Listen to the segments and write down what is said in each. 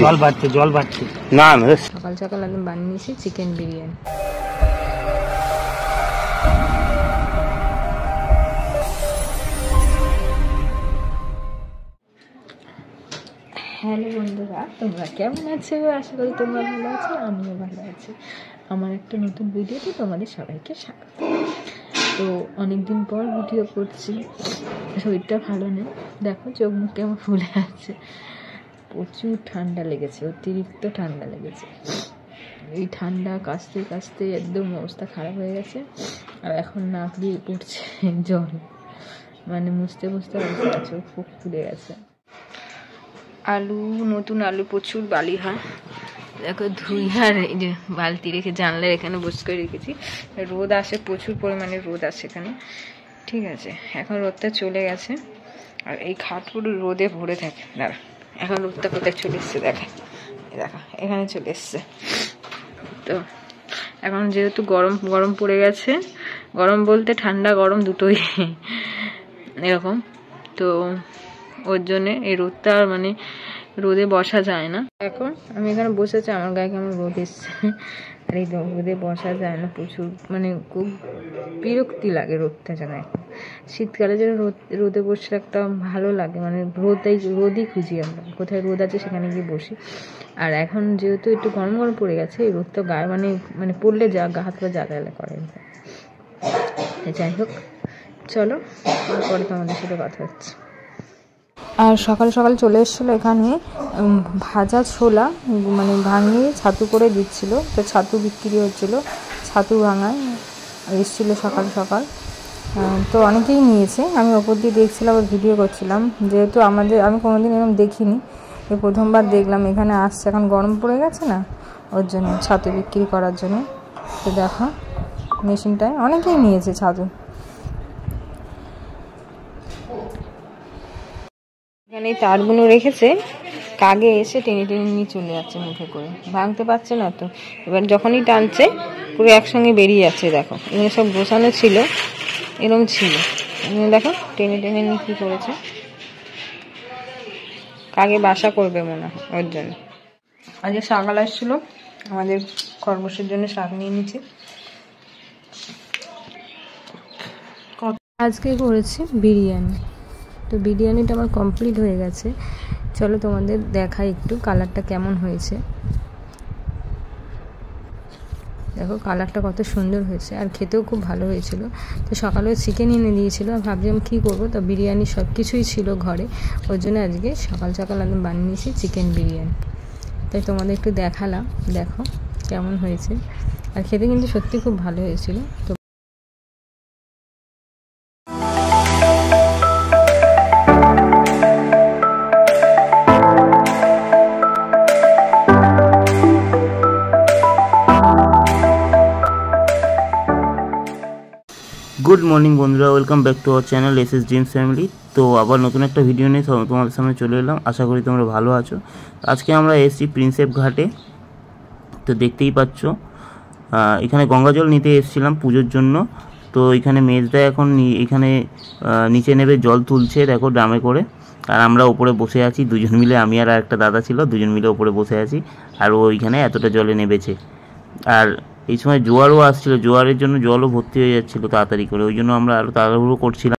জল বাড়ছে না না। সকাল সকাল আমি বানিয়ে নিয়েছি চিকেন বিরিয়ানি। হ্যালো বন্ধুরা, তোমরা কেমন আছো? আশা করি তোমরা ভালো আছো, আমিও ভালো আছি। আমার একটা নতুন ভিডিওতে তোমাদের সবাইকে স্বাগত। তো অনেকদিন পর ভিডিও করছি, শরীরটা ভালো নেই, দেখো চোখ মুখ কেমন ফুলে আছে। প্রচুর ঠান্ডা লেগেছে, অতিরিক্ত ঠান্ডা লেগেছে। এই ঠান্ডা কাশতে কাশতে একদম অবস্থা খারাপ হয়ে গেছে। আর এখন নাক দিয়ে পড়ছে জল, মানে মুছতে অবস্থা চোখ ফুক ফুলে গেছে। আলু, নতুন আলু প্রচুর বালি হয়, দেখো ধুই। আর এই যে বালতি রেখে জানলার এখানে বসে করে রেখেছি। রোদ আসে, প্রচুর পরিমাণে রোদ আসে এখানে, ঠিক আছে। এখন রোদটা চলে গেছে, আর এই খাট পুরো রোদে ভরে থাকে। দাঁড়া, এখন রোদটা কোথায় চলে এসছে দেখো এখানে চলে এসছে। তো এখন যেহেতু গরম পড়ে গেছে, গরম বলতে ঠান্ডা গরম দুটোই এরকম, তো ওর জন্যে এই রোদটা মানে রোদে বসা যায় না। এখন আমি এখানে বসেছি, আমার গায়ে কেমন রোদ এসছে। আর এই রোদে বসা যায় না, প্রচুর মানে খুব বিরক্তি লাগে রোদটা জায়গায়। শীতকালে যেন রোদে বসলে একটা ভালো লাগে, মানে রোদই খুঁজি আমরা, কোথায় রোদ আছে সেখানে গিয়ে বসি। আর এখন যেহেতু একটু গরম পড়ে গেছে, এই রোদটা গায়ে মানে পড়লে গা হাত পা জ্বালা করে। যাই হোক, চলো পরে তোমাদের সাথে কথা হচ্ছে। আর সকাল সকাল চলে এসেছিলো এখানে ভাজা ছোলা, মানে ভাঙিয়ে ছাতু করে দিচ্ছিল। তো ছাতু বিক্রি হচ্ছিলো, ছাতু ভাঙায় এসেছিলো সকাল সকাল। তো অনেকেই নিয়েছে, আমি ওপর দিয়ে দেখছিলাম, আর ভিডিও করছিলাম। যেহেতু আমি কোনোদিন এরকম দেখিনি, এই প্রথমবার দেখলাম এখানে আসছে। এখন গরম পড়ে গেছে না, ওর জন্য ছাতু বিক্রি করার জন্য। তো দেখো মেশিনটায় অনেকেই নিয়েছে ছাতু। এখানে তারগুলো রেখেছে, কাগে এসে টেনে নিয়ে চলে যাচ্ছে মুখে করে, ভাঙতে পারছে না। তো এবার যখনই টানছে পুরো একসঙ্গে বেরিয়ে যাচ্ছে। দেখো এখানে সব গোছানো ছিল, এরকম ছিল, দেখো টেনে নিয়ে কি করেছে। কাগে বাসা করবে মনে হয়, ওর জন্য। আজকে শাকাল আসছিল, আমাদের খরগোশের জন্য শাক নিয়ে নিচ্ছি। আজকে করেছি বিরিয়ানি। তো বিরিয়ানিটা আমার কমপ্লিট হয়ে গেছে, চলো তোমাদের দেখাই একটু কালারটা কেমন হয়েছে। দেখো কালারটা কত সুন্দর হয়েছে, আর খেতেও খুব ভালো হয়েছিল। তো সকালেও চিকেন এনে দিয়েছিলো, ভাবছিলাম কী করবো, তো বিরিয়ানি সব কিছুই ছিল ঘরে, ওর জন্য আজকে সকাল সকাল আমি বানিয়ে নিয়েছি চিকেন বিরিয়ানি। তাই তোমাদের একটু দেখালাম, দেখো কেমন হয়েছে। আর খেতে কিন্তু সত্যি খুব ভালো হয়েছিল। তো গুড মর্নিং বন্ধুরা, welcome back to our channel SS dreams family. তো আবার নতুন একটা ভিডিও নিয়ে তোমাদের সামনে চলে এলাম। আশা করি তোমরা ভালো আছো। আজকে আমরা এসেছি প্রিন্সেপ ঘাটে। তো দেখতেই পাচ্ছ, এখানে গঙ্গাজল নিতে এসেছিলাম পুজোর জন্য। তো এখানে মেজদা এখন এখানে নিচে নেবে, জল তুলছে দেখো ড্রামে করে। আর আমরা ওপরে বসে আছি দুজন মিলে, আমি আর একটা দাদা ছিল, দুজন মিলে ওপরে বসে আছি। আর ও ওইখানে এতটা জলে নেবেছে। আর এই সময় জোয়ারও আসছিল, জোয়ারের জন্য জলও ভর্তি হয়ে যাচ্ছিল তাড়াতাড়ি করে, ওই জন্য আমরা আরও তাড়াহুড়ো করছিলাম।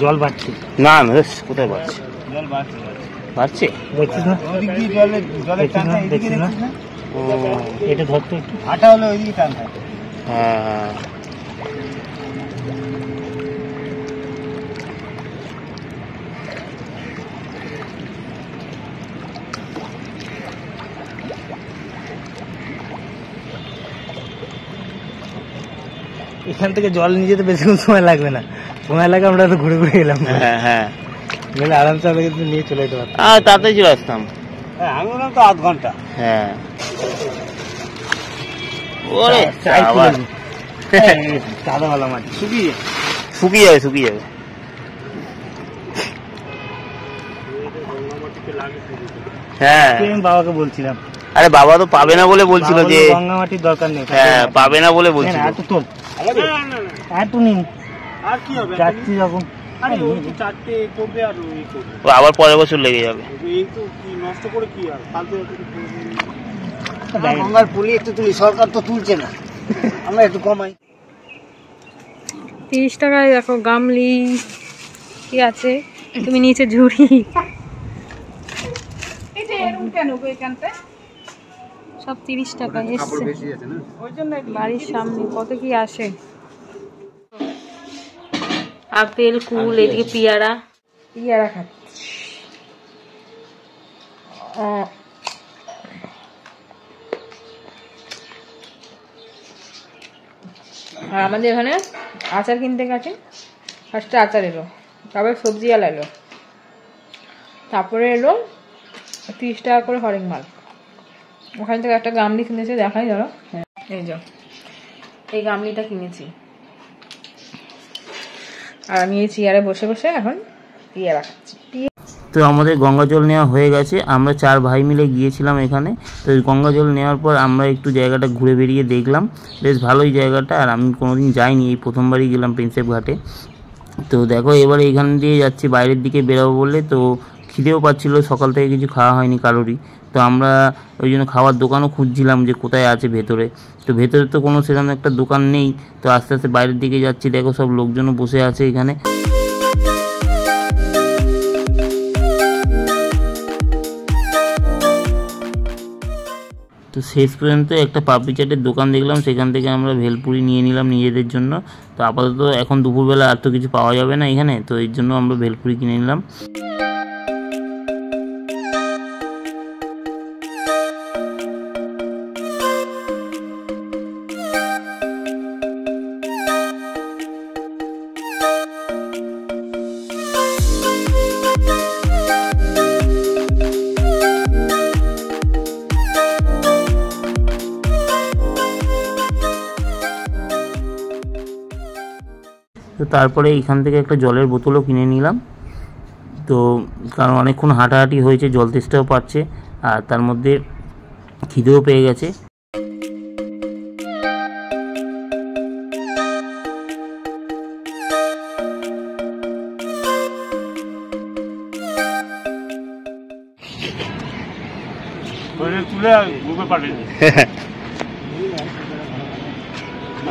জল বাড়ছে না না, কোথায় বাড়ছে? জল বাড়ছে, দেখছিস না? দেখছিস না? এটা ধরতে একটু হাঁটা হলে ওইদিকে টান থাকে। হ্যাঁ, এখান থেকে জল নিয়ে যেতে বেশিক্ষণ সময় লাগবে না, সময় লাগে আমরা তো ঘুরে ঘুরে গেলাম। হ্যাঁ হ্যাঁ, গেলে আরামসে আমরা কিন্তু নিয়ে চলে যেতে পারতাম। আর তাড়াতাড়ি চলে আসতাম। হ্যাঁ, আমি বললাম তো আধ ঘন্টা। হ্যাঁ, ওরে চাই আবার সাদাওয়ালা মাছ শুকিয়ে শুকিয়ে যাবে, শুকিয়ে যাবে। হ্যাঁ, আমি বাবাকে বলছিলাম, আরে বাবা তো পাবে না বলে বলছিল যে গঙ্গা মাটির দরকার নেই। হ্যাঁ, পাবে না বলে বলছিল। আর তো তোল, আর তো নিন, আর কি হবে যাচ্ছি যখন। আরে ও তো চারটে করবে আর ওই করবে, ও আবার পরের বছর লেগে যাবে। এই তো কি নষ্ট করে কি আর ফালতু গঙ্গার পুলি একটু তুলি, সরকার তো তুলছে না, আমরা একটু কমাই। 30 টাকায় দেখো গামলি কি আছে, তুমি নিচে ঝুড়ি, সব 30 টাকা এসছে বাড়ির সামনে। কত কি আসে, আপেল, কুল, এদিকে পিয়ারা, পিয়ারা খাচ্ছি। আর আমাদের এখানে আচার কিনতে গেছে, ফার্স্টে আচার এলো, তারপরে সবজি আলা এলো, তারপরে এলো 30 টাকা করে হরেক মাল। ওখান থেকে একটা গামলি কিনেছে, দেখাই ধরো। হ্যাঁ, এই যাও, এই গামলিটা কিনেছি। আর আমি এই চেয়ারে বসে বসে এখন পিয়ারা খাচ্ছি। তো আমাদের গঙ্গা জল নেওয়া হয়ে গেছে, আমরা 4 ভাই মিলে গিয়েছিলাম এখানে। তো গঙ্গা জল নেওয়ার পর আমরা একটু জায়গাটা ঘুরে বেরিয়ে দেখলাম, বেশ ভালোই জায়গাটা। আর আমি কোনোদিন যাইনি, এই প্রথমবারই গেলাম প্রিন্সেপ ঘাটে। তো দেখো এবারে এখান দিয়ে যাচ্ছি বাইরের দিকে বেরোবো বলে। তো খিদেও পাচ্ছিলো, সকাল থেকে কিছু খাওয়া হয়নি কারোরই। তো আমরা ওই জন্য খাওয়ার দোকানও খুঁজছিলাম যে কোথায় আছে ভেতরে। তো ভেতরে তো কোনো সেরকম একটা দোকান নেই। তো আস্তে আস্তে বাইরের দিকে যাচ্ছি, দেখো সব লোকজনও বসে আছে এখানে। তো শেষ পর্যন্ত একটা পাপড়ি চাটের দোকান দেখলাম, সেখান থেকে আমরা ভেলপুরি নিয়ে নিলাম নিজেদের জন্য। তো আপাতত এখন দুপুরবেলা আর তো কিছু পাওয়া যাবে না এখানে, তো এর জন্য আমরা ভেলপুরি কিনে নিলাম। তো তারপরে এখান থেকে একটা জলের বোতলও কিনে নিলাম। তো কারণ অনেকক্ষণ হাঁটাহাঁটি হয়েছে, জল তেষ্টাও পাচ্ছে, আর তার মধ্যে খিদেও পেয়ে গেছে। তুলে গ্রুপে পাঠিয়ে দিই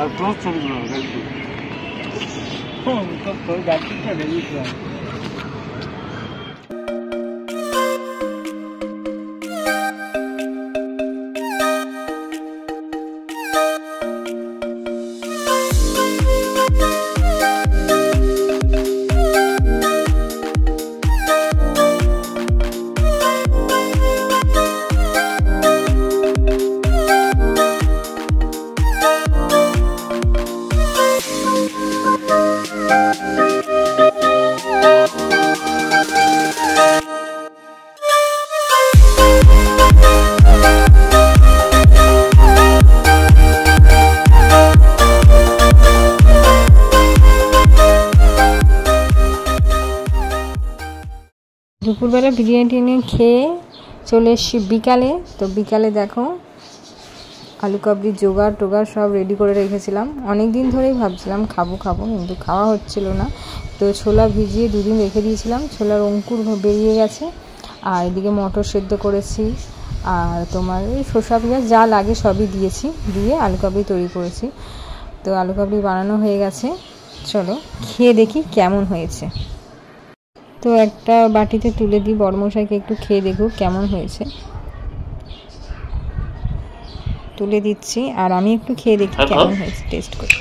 আর ক্লোজ ছবিগুলো দুপুরবেলা বিরিয়ানি টিরিয়ানি খেয়ে চলে এসছি বিকালে। তো বিকালে দেখো আলু কাবলি জোগাড় টোগাড় সব রেডি করে রেখেছিলাম, অনেক দিন ধরেই ভাবছিলাম খাবো কিন্তু খাওয়া হচ্ছিল না। তো ছোলা ভিজিয়ে 2 দিন রেখে দিয়েছিলাম, ছোলার অঙ্কুর বেরিয়ে গেছে। আর এদিকে মটর সেদ্ধ করেছি, আর তোমার এই শসা পেঁয়াজ যা লাগে সবই দিয়েছি, দিয়ে আলু কাবলি তৈরি করেছি। তো আলু কাবলি বানানো হয়ে গেছে, চলো খেয়ে দেখি কেমন হয়েছে। তো একটা বাটিতে তুলে দিই, বড়মশাইকে একটু খেয়ে দেখুক কেমন হয়েছে, তুলে দিচ্ছি। আর আমি একটু খেয়ে দেখি কেমন হয়েছে, টেস্ট করি।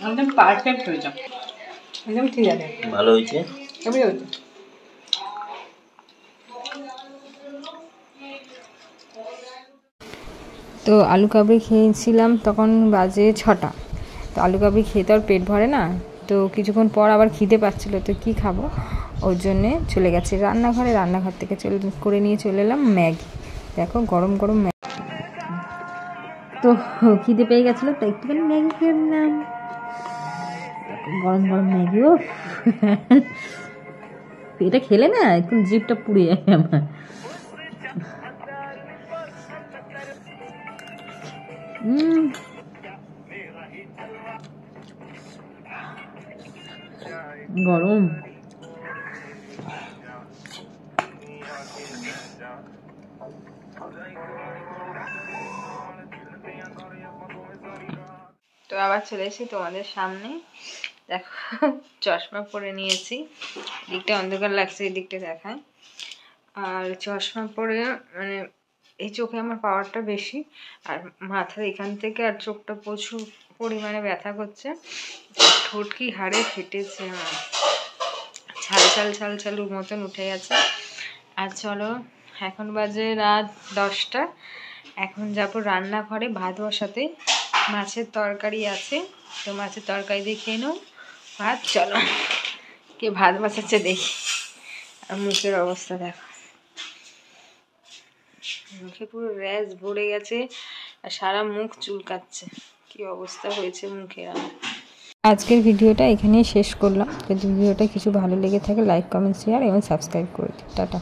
একদম পারফেক্ট হয়েছে, একদম ঠিক আছে, ভালো হয়েছে, কেমন হয়েছে? তো আলু কাবলি খেয়েছিলাম, তখন বাজে 6টা। তো আলু কাবলি খেয়ে তো আর পেট ভরে না, তো কিছুক্ষণ পর আবার খিদে পাচ্ছিলো, তো কি খাবো, ওর জন্যে চলে গেছি রান্নাঘরে। রান্নাঘর থেকে করে নিয়ে চলে এলাম ম্যাগি। দেখো গরম গরম ম্যাগি, তো খিদে পেয়ে গেছিলো তো একটুখানি ম্যাগি খেয়ে নিলাম। গরম গরম ম্যাগি, ও এটা খেলে না একদম জিভটা পুড়ে যায় আমার। গরম। তো আবার চলে এসেছি তোমাদের সামনে। দেখো চশমা পরে নিয়েছি, দিকটা অন্ধকার লাগছে, এই দিকটা দেখায়। আর চশমা পরে মানে এই চোখে আমার পাওয়ারটা বেশি, আর মাথার এখান থেকে আর চোখটা প্রচুর পরিমাণে ব্যথা করছে। ঠোঁট কি হাড়ে ফেটেছে আমার, ছাল ছাল ছাল ছালুর মতন উঠে গেছে। আর চলো, এখন বাজে রাত 10টা। এখন যাবো রান্নাঘরে ভাত বসাতে। মাছের তরকারি আছে, তো মাছের তরকারি দিয়ে খেয়ে নাও ভাত। চলো কে ভাত বসাচ্ছে দেখি। আর মুখের অবস্থা দেখো, মুখে পুরো র্যাশ ভরে গেছে আর সারা মুখ চুলকাচ্ছে। কি অবস্থা হয়েছে মুখের আমার। আজকের ভিডিওটা এখানেই শেষ করলাম। যদি ভিডিওটা কিছু ভালো লেগে থাকে লাইক কমেন্ট শেয়ার এবং সাবস্ক্রাইব করে দিন। টাটা।